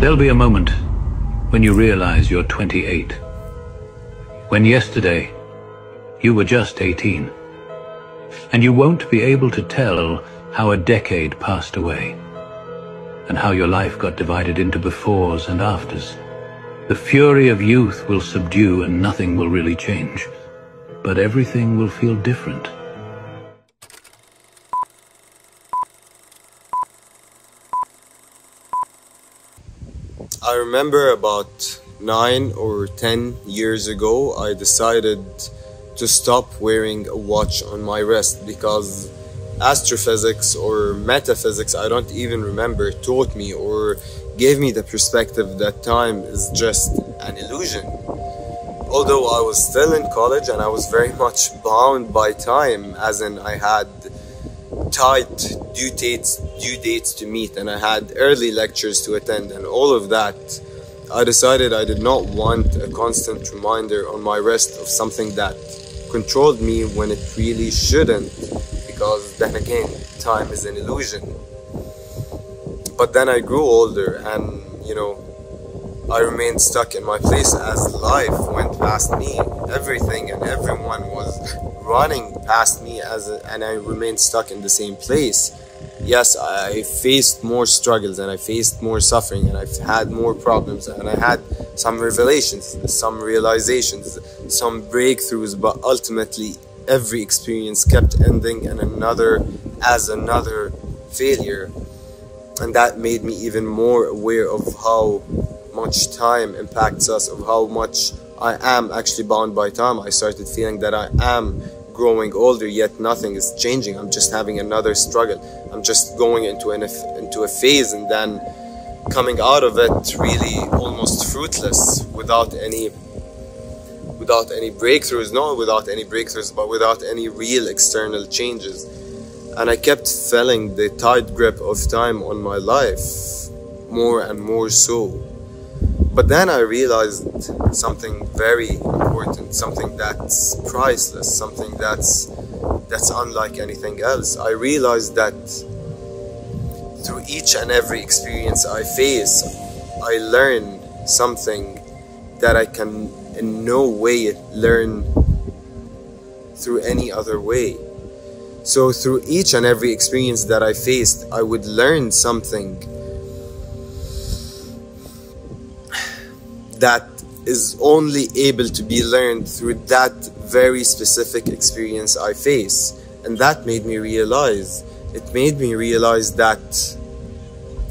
There'll be a moment when you realize you're 28. When yesterday, you were just 18. And you won't be able to tell how a decade passed away, and how your life got divided into befores and afters. The fury of youth will subdue and nothing will really change, but everything will feel different. I remember about 9 or 10 years ago, I decided to stop wearing a watch on my wrist because astrophysics or metaphysics, I don't even remember, taught me or gave me the perspective that time is just an illusion. Although I was still in college and I was very much bound by time, as in I had tight due dates to meet and I had early lectures to attend and all of that, I decided I did not want a constant reminder on my wrist of something that controlled me when it really shouldn't, because then again, time is an illusion. But then I grew older and, I remained stuck in my place as life went past me. Everything and everyone was running past me and I remained stuck in the same place. Yes, I faced more struggles and I faced more suffering and I've had more problems and I had some revelations, some realizations, some breakthroughs, but ultimately every experience kept ending and another failure. And that made me even more aware of how much time impacts us, of how much I am actually bound by time. I started feeling that I am growing older, yet nothing is changing. I'm just having another struggle. I'm just going into a phase and then coming out of it really almost fruitless, without any breakthroughs, not without any breakthroughs, but without any real external changes. And I kept feeling the tight grip of time on my life, more and more so. But then I realized something very important, something that's priceless, something that's unlike anything else. I realized that through each and every experience I face, I learn something that I can in no way learn through any other way. So through each and every experience that I faced, I would learn something that is only able to be learned through that very specific experience I face. And that made me realize, that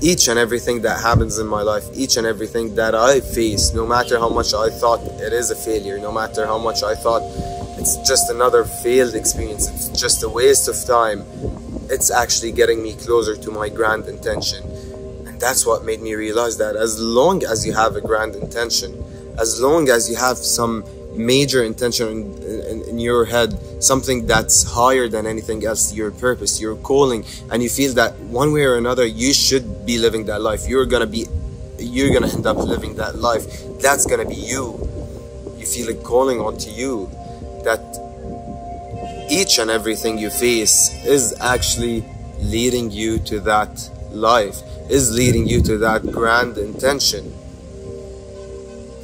each and everything that happens in my life, each and everything that I face, no matter how much I thought it is a failure, no matter how much I thought it's just another failed experience, it's just a waste of time, it's actually getting me closer to my grand intention. That's what made me realize that as long as you have a grand intention, as long as you have some major intention in your head, something that's higher than anything else, your purpose, your calling, and you feel that one way or another you should be living that life, you're gonna end up living that life, that's gonna be you. You feel a calling onto you, that each and everything you face is actually leading you to that life, is leading you to that grand intention.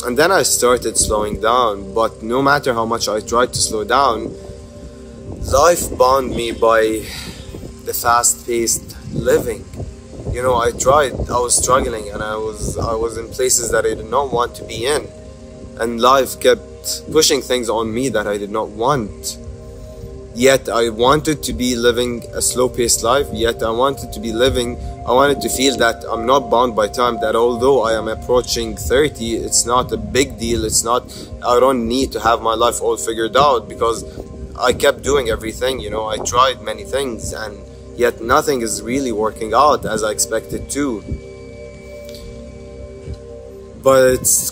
And then I started slowing down, but no matter how much I tried to slow down, life bound me by the fast-paced living. I was struggling and I was in places that I did not want to be in, and life kept pushing things on me that I did not want. Yet I wanted to be living a slow-paced life, yet I wanted to feel that I'm not bound by time, that although I am approaching 30, it's not a big deal, I don't need to have my life all figured out, because I kept doing everything, I tried many things, and yet nothing is really working out as I expected to. But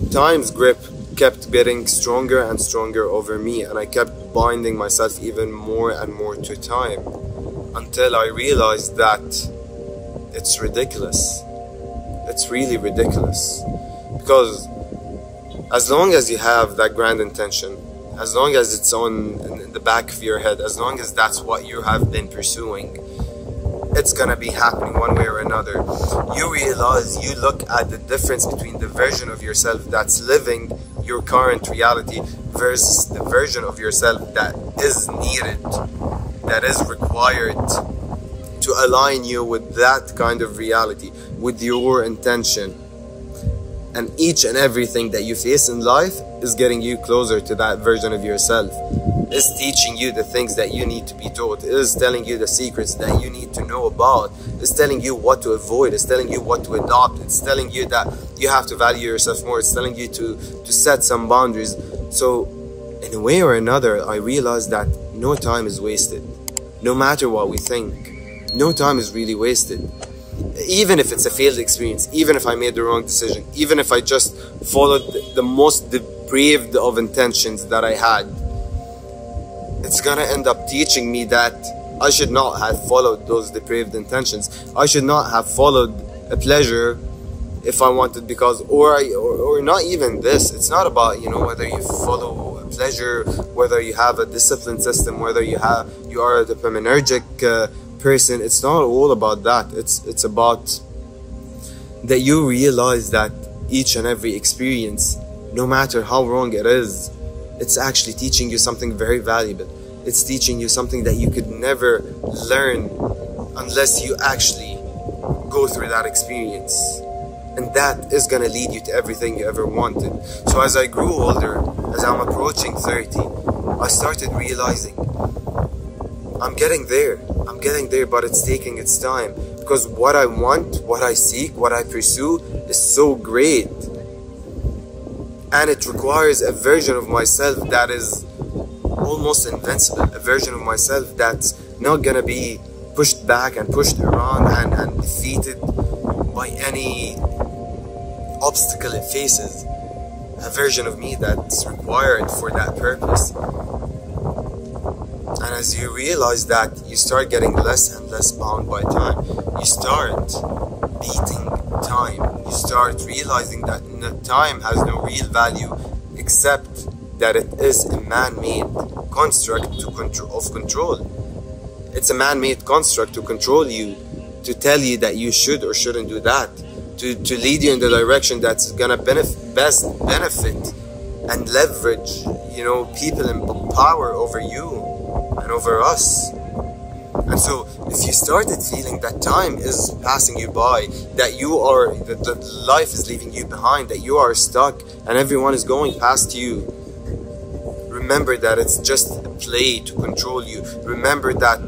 time's grip kept getting stronger and stronger over me, and I kept binding myself even more and more to time, until I realized that it's ridiculous. It's really ridiculous, because as long as you have that grand intention, as long as it's in the back of your head, as long as that's what you have been pursuing, it's gonna be happening one way or another. You realize, you look at the difference between the version of yourself that's living your current reality versus the version of yourself that is needed, that is required to align you with that kind of reality, with your intention. And each and everything that you face in life is getting you closer to that version of yourself. Is teaching you the things that you need to be taught. Is telling you the secrets that you need to know about. Is telling you what to avoid. Is telling you what to adopt. It's telling you that you have to value yourself more. It's telling you to set some boundaries. So in a way or another, I realized that no time is wasted. No matter what we think, no time is really wasted. Even if it's a failed experience, even if I made the wrong decision, even if I just followed the most depraved of intentions that I had, it's gonna end up teaching me that I should not have followed those depraved intentions. I should not have followed a pleasure if I wanted, because or not even this. It's not about, you know, whether you follow a pleasure, whether you have a discipline system, whether you are a dopaminergic person. It's not all about that. It's about that you realize that each and every experience, no matter how wrong it is, it's actually teaching you something very valuable. It's teaching you something that you could never learn unless you actually go through that experience. And that is gonna lead you to everything you ever wanted. So as I grew older, as I'm approaching 30, I started realizing I'm getting there, but it's taking its time. Because what I want, what I seek, what I pursue is so great. And it requires a version of myself that is almost invincible, a version of myself that's not gonna be pushed back and pushed around and defeated by any obstacle it faces. A version of me that's required for that purpose. And as you realize that, you start getting less and less bound by time. You start beating time. You start realizing that time has no real value except that it is a man-made construct of control. It's a man-made construct to control you, to tell you that you should or shouldn't do that, to lead you in the direction that's gonna best benefit and leverage, you know, people in power over you and over us. And so if you started feeling that time is passing you by, that life is leaving you behind, that you are stuck and everyone is going past you, remember that it's just a play to control you. Remember that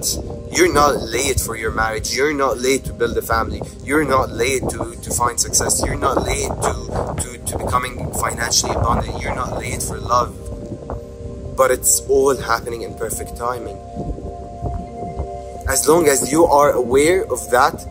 you're not late for your marriage. You're not late to build a family. You're not late to find success. You're not late to becoming financially abundant. You're not late for love. But it's all happening in perfect timing. As long as you are aware of that,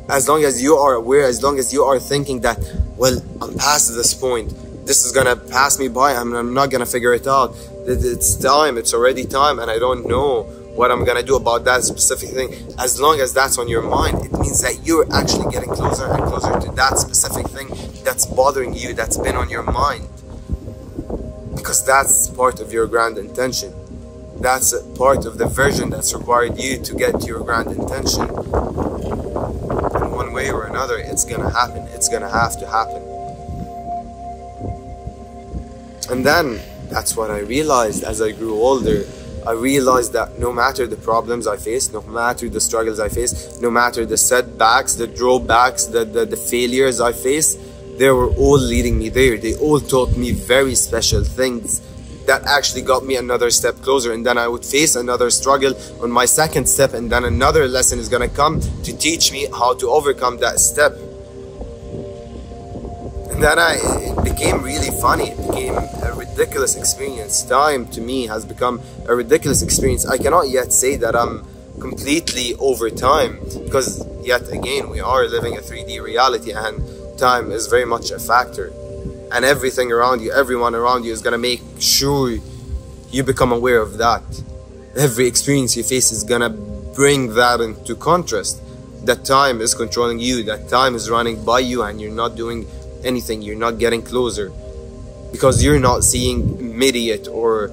as long as you are thinking that, well, I'm past this point, this is gonna pass me by, I'm not gonna figure it out, it's time, it's already time, and I don't know what I'm gonna do about that specific thing. As long as that's on your mind, it means that you're actually getting closer and closer to that specific thing that's bothering you, that's been on your mind. Because that's part of your grand intention. That's a part of the version that's required you to get to your grand intention. In one way or another, it's gonna happen. It's gonna have to happen. And then, that's what I realized as I grew older. I realized that no matter the problems I faced, no matter the struggles I faced, no matter the setbacks, the drawbacks, the failures I faced, they were all leading me there. They all taught me very special things that actually got me another step closer. And then I would face another struggle on my second step, and then another lesson is gonna come to teach me how to overcome that step. And then it became really funny. It became a ridiculous experience. Time to me has become a ridiculous experience. I cannot yet say that I'm completely over time, because yet again we are living a 3D reality and time is very much a factor. And everything around you, everyone around you is gonna make sure you become aware of that. Every experience you face is gonna bring that into contrast. That time is controlling you, that time is running by you, and you're not doing anything, you're not getting closer, because you're not seeing immediate or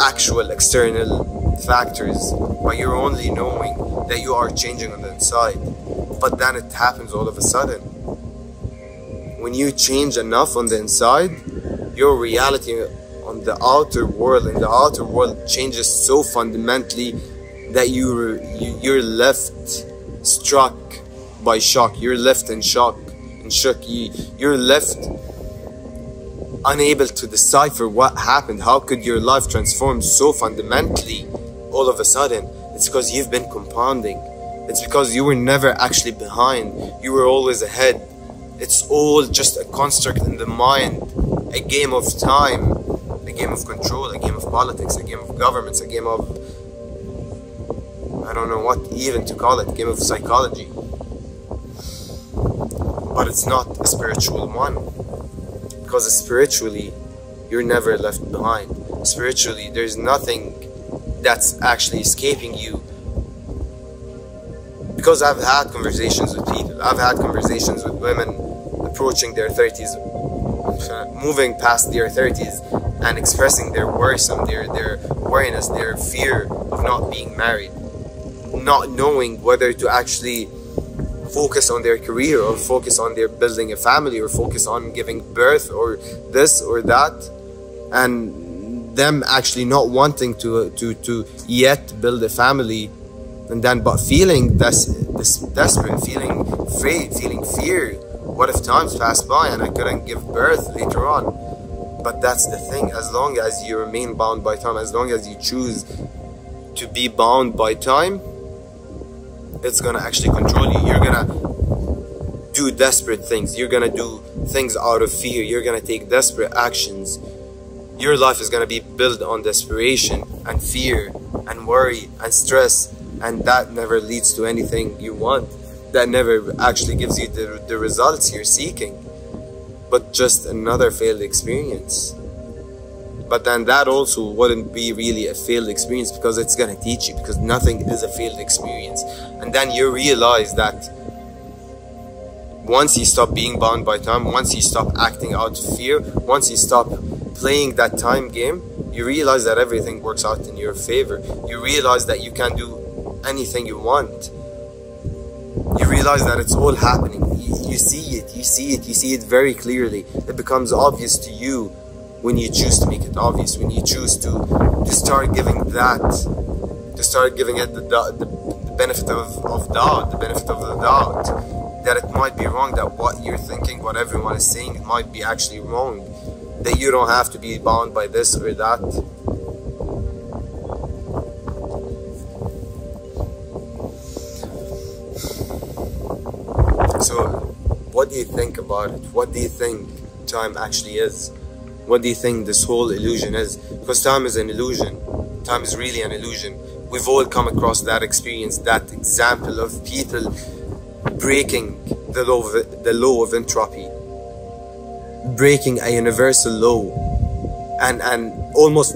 actual external factors, by your only knowing that you are changing on the inside. But then it happens all of a sudden. When you change enough on the inside, your reality on the outer world, in the outer world, changes so fundamentally that you're left struck by shock. You're left in shock and shook. You're left unable to decipher what happened. How could your life transform so fundamentally all of a sudden? It's because you've been compounding. It's because you were never actually behind. You were always ahead. It's all just a construct in the mind, a game of time, a game of control, a game of politics, a game of governments, a game of, I don't know what even to call it, a game of psychology. But it's not a spiritual one, because spiritually you're never left behind. Spiritually there's nothing that's actually escaping you. Because I've had conversations with people, I've had conversations with women approaching their 30s, moving past their 30s, and expressing their worrisome, their wariness, their fear of not being married, not knowing whether to actually focus on their career, or focus on their building a family, or focus on giving birth, or this or that, and them actually not wanting to yet build a family, and then but feeling this desperate, feeling afraid, feeling fear. What if times pass by and I couldn't give birth later on? But that's the thing, as long as you remain bound by time, as long as you choose to be bound by time, it's gonna actually control you. You're gonna do desperate things. You're gonna do things out of fear. You're gonna take desperate actions. Your life is gonna be built on desperation and fear and worry and stress, and that never leads to anything you want. That never actually gives you the results you're seeking, but just another failed experience. But then that also wouldn't be really a failed experience, because it's gonna teach you, because nothing is a failed experience. And then you realize that once you stop being bound by time, once you stop acting out of fear, once you stop playing that time game, you realize that everything works out in your favor. You realize that you can do anything you want. You realize that it's all happening. You see it very clearly. It becomes obvious to you when you choose to make it obvious, when you choose to start giving that, to start giving it the benefit of doubt, the benefit of the doubt, that it might be wrong, that what you're thinking, what everyone is saying, it might be actually wrong, that you don't have to be bound by this or that. So, what do you think about it? What do you think time actually is? What do you think this whole illusion is? Because time is an illusion. Time is really an illusion. We've all come across that experience, that example of people breaking the law of entropy, breaking a universal law, and almost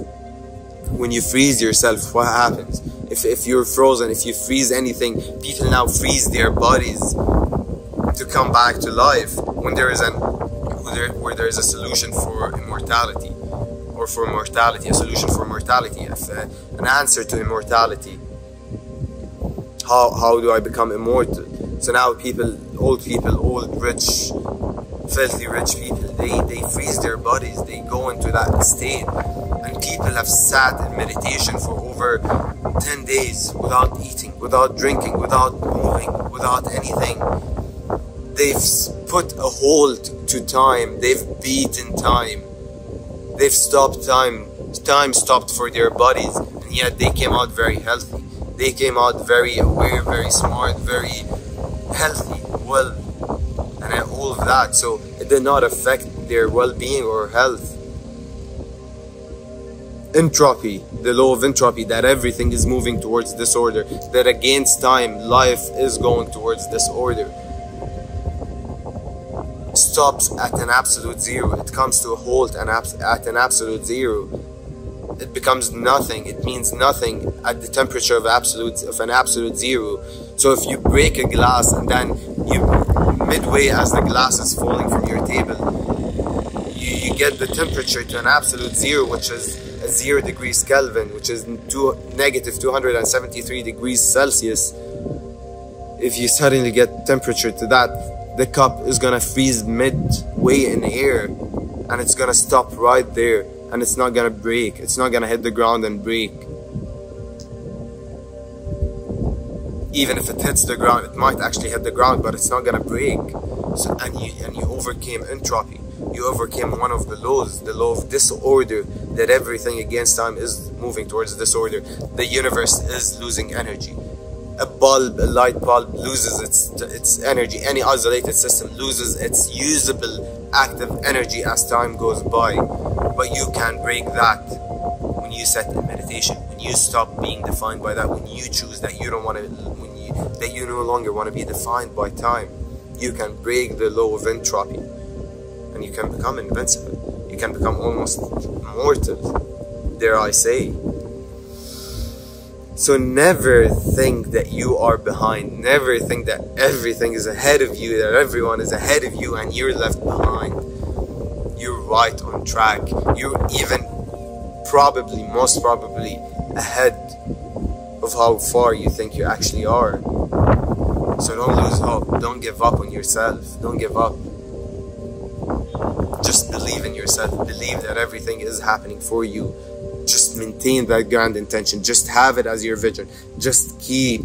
when you freeze yourself, what happens? If you're frozen, if you freeze anything, people now freeze their bodies to come back to life when there is where there is a solution for immortality, or for mortality, a solution for mortality, an answer to immortality. How do I become immortal? So now old rich, filthy rich people, they freeze their bodies, they go into that state, and people have sat in meditation for over 10 days without eating, without drinking, without moving, without anything. They've put a hold to time, they've beaten time, they've stopped time stopped for their bodies, and yet they came out very healthy. They came out very aware, very smart, very healthy, well, and all of that. So it did not affect their well-being or health. Entropy, the law of entropy, that everything is moving towards disorder, that against time, life is going towards disorder, stops at an absolute zero. It comes to a halt at an absolute zero. It becomes nothing. It means nothing at the temperature of an absolute zero. So if you break a glass and then midway as the glass is falling from your table, you get the temperature to an absolute zero, which is a 0 degrees Kelvin, which is negative 273 degrees Celsius, if you suddenly get temperature to that, the cup is gonna freeze midway in air, and it's gonna stop right there, and it's not gonna break. It's not gonna hit the ground and break. Even if it hits the ground, it might actually hit the ground, but it's not gonna break. So, and you overcame entropy. You overcame one of the laws, the law of disorder, that everything against time is moving towards disorder. The universe is losing energy. A light bulb loses its energy. Any isolated system loses its usable active energy as time goes by. But you can break that when you set in meditation, when you stop being defined by that, when you choose that you don't want to, that you no longer want to be defined by time. You can break the law of entropy, and you can become invincible. You can become almost immortal, dare I say. So never think that you are behind. Never think that everything is ahead of you, that everyone is ahead of you and you're left behind. You're right on track. You're even most probably ahead of how far you think you actually are. So don't lose hope. Don't give up on yourself. Don't give up. Just believe in yourself. Believe that everything is happening for you. Just maintain that grand intention. Just have it as your vision. Just keep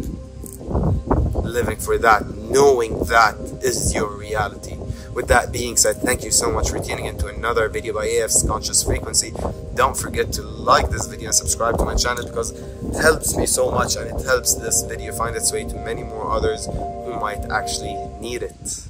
living for that, knowing that is your reality. With that being said, thank you so much for tuning into another video by AF's Conscious Frequency. Don't forget to like this video and subscribe to my channel, because it helps me so much, and it helps this video find its way to many more others who might actually need it.